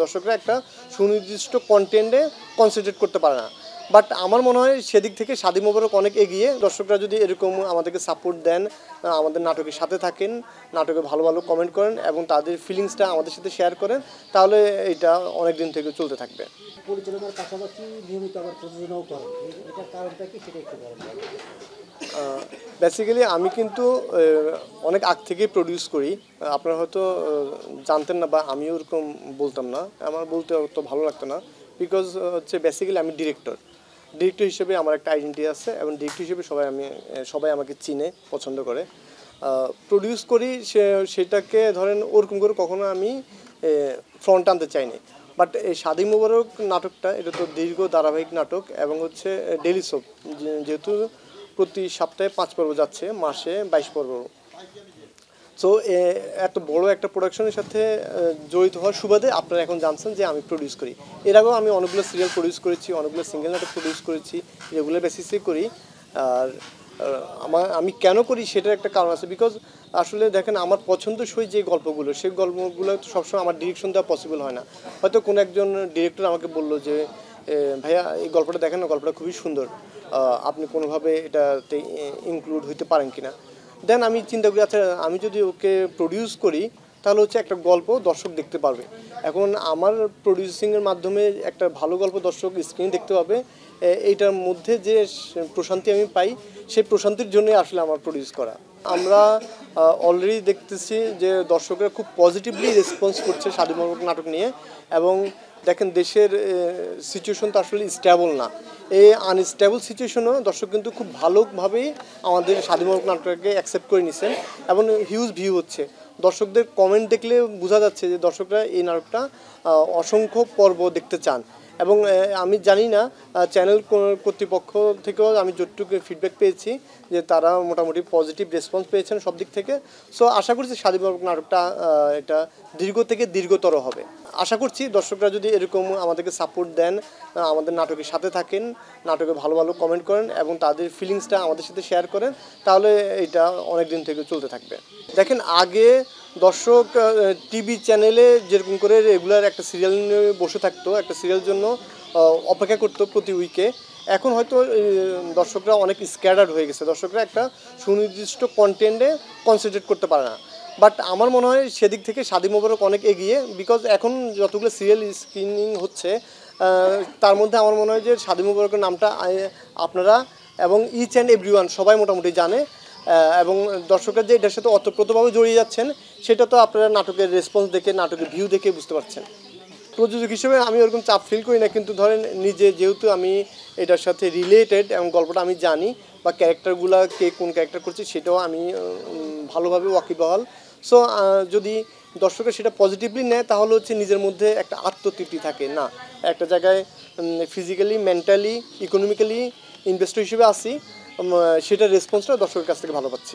দর্শকরা একটা সুনির্দিষ্ট কন্টেন্টে কনসেন্ট্রেট করতে পারে না। বাট আমার মনে হয় সেদিক থেকে শাদি মোবারক অনেক এগিয়ে। দর্শকরা যদি এরকম আমাদেরকে সাপোর্ট দেন, আমাদের নাটকের সাথে থাকেন, নাটকে ভালো ভালো কমেন্ট করেন এবং তাদের ফিলিংসটা আমাদের সাথে শেয়ার করেন, তাহলে এটা অনেক দিন থেকে চলতে থাকবে। পরিচালনার পাশাপাশি নিয়মিত আবার প্রযোজনাও করেন, এটার কারণটা কি সেটা একটু বলেন। বেসিক্যালি আমি কিন্তু অনেক আগ থেকেই প্রডিউস করি। আপনারা হয়তো জানতেন না বা আমিও ওরকম বলতাম না, আমার বলতে অত ভালো লাগতো না। বিকজ হচ্ছে বেসিক্যালি আমি ডিরেক্টর হিসেবে আমার একটা আইডেন্টিটি আছে এবং ডিরেক্টর হিসেবে সবাই আমাকে চিনে, পছন্দ করে। প্রডিউস করি, সেটাকে ধরেন ওরকম করে কখনো আমি ফ্রন্ট আনতে চাইনি। বাট এই শাদি মোবারক নাটকটা এটা তো দীর্ঘ ধারাবাহিক নাটক এবং হচ্ছে ডেইলি সোপ, যেহেতু প্রতি সপ্তাহে 5 পর্ব যাচ্ছে, মাসে 22 পর্ব। সো এত বড় একটা প্রোডাকশনের সাথে জড়িত হওয়ার সুবাদে আপনারা এখন জানছেন যে আমি প্রডিউস করি। এর আগেও আমি অনেকগুলো সিরিয়াল প্রডিউস করেছি, অনেকগুলো সিঙ্গেল নাটক প্রডিউস করেছি, রেগুলার বেসিসে করি। আর আমি কেন করি সেটার একটা কারণ আছে। বিকজ আসলে দেখেন, আমার পছন্দসই যে গল্পগুলো, সেই গল্পগুলো তো সবসময় আমার ডিরেকশন দেওয়া পসিবল হয় না। হয়তো কোনো একজন ডিরেক্টর আমাকে বললো যে ভাইয়া এই গল্পটা দেখেন না, গল্পটা খুবই সুন্দর, আপনি কোনোভাবে এটাতে ইনক্লুড হইতে পারেন কিনা। দেন আমি চিন্তা করি, আচ্ছা আমি যদি ওকে প্রডিউস করি তাহলে হচ্ছে একটা গল্প দর্শক দেখতে পারবে। এখন আমার প্রডিউসিংয়ের মাধ্যমে একটা ভালো গল্প দর্শক স্ক্রিনে দেখতে পাবে, এইটার মধ্যে যে প্রশান্তি আমি পাই, সেই প্রশান্তির জন্যই আসলে আমার প্রডিউস করা। আমরা অলরেডি দেখতেছি যে দর্শকরা খুব পজিটিভলি রেসপন্স করছে শাদি মোবারক নাটক নিয়ে। এবং দেখেন, দেশের সিচুয়েশন তো আসলে স্টেবল না। এই আনস্টেবল সিচুয়েশনও দর্শক কিন্তু খুব ভালোভাবেই আমাদের শাদি মোবারক নাটককে অ্যাকসেপ্ট করে নিছেন এবং হিউজ ভিউ হচ্ছে। দর্শকদের কমেন্ট দেখলে বোঝা যাচ্ছে যে দর্শকরা এই নাটকটা অসংখ্য পর্ব দেখতে চান। এবং আমি জানি না চ্যানেল কর্তৃপক্ষ থেকেও আমি যতটুকু ফিডব্যাক পেয়েছি যে তারা মোটামুটি পজিটিভ রেসপন্স পেয়েছেন সব দিক থেকে। সো আশা করছি শাদি মোবারক নাটকটা এটা দীর্ঘ থেকে দীর্ঘতর হবে। আশা করছি দর্শকরা যদি এরকম আমাদেরকে সাপোর্ট দেন, আমাদের নাটকের সাথে থাকেন, নাটকে ভালো ভালো কমেন্ট করেন এবং তাদের ফিলিংসটা আমাদের সাথে শেয়ার করেন, তাহলে এটা অনেক দিন থেকে চলতে থাকবে। দেখেন, আগে দর্শক টিভি চ্যানেলে যেরকম করে রেগুলার একটা সিরিয়াল নিয়ে বসে থাকতো, একটা সিরিয়ালের জন্য অপেক্ষা করতো প্রতি উইকে। এখন হয়তো দর্শকরা অনেক স্ক্যাটার্ড হয়ে গেছে, দর্শকরা একটা সুনির্দিষ্ট কন্টেন্টে কনসেন্ট্রেট করতে পারে না। বাট আমার মনে হয় সেদিক থেকে শাদি মোবারক অনেক এগিয়ে। বিকজ এখন যতগুলো সিরিয়াল স্ক্রিনিং হচ্ছে তার মধ্যে আমার মনে হয় যে শাদি মোবারকের নামটা আপনারা এবং ইচ অ্যান্ড এভরিওয়ান সবাই মোটামুটি জানে। এবং দর্শকরা যে এটার সাথে অতপ্রতভাবে জড়িয়ে যাচ্ছেন সেটা তো আপনারা নাটকের রেসপন্স দেখে, নাটকের ভিউ দেখে বুঝতে পারছেন। প্রযোজক হিসেবে আমি ওরকম চাপ ফিল করি না, কিন্তু ধরেন নিজে যেহেতু আমি এটার সাথে রিলেটেড এবং গল্পটা আমি জানি বা ক্যারেক্টারগুলো কে কোন ক্যারেক্টার করছে সেটাও আমি ভালোভাবে ওয়াকিবহাল। সো যদি দর্শকের সেটা পজিটিভলি নেয় তাহলে হচ্ছে নিজের মধ্যে একটা আত্মতৃপ্তি থাকে, না একটা জায়গায় ফিজিক্যালি, মেন্টালি, ইকোনমিক্যালি ইনভেস্টর হিসেবে আসি, সেটার রেসপন্সটা দর্শকের কাছ থেকে ভালো পাচ্ছি।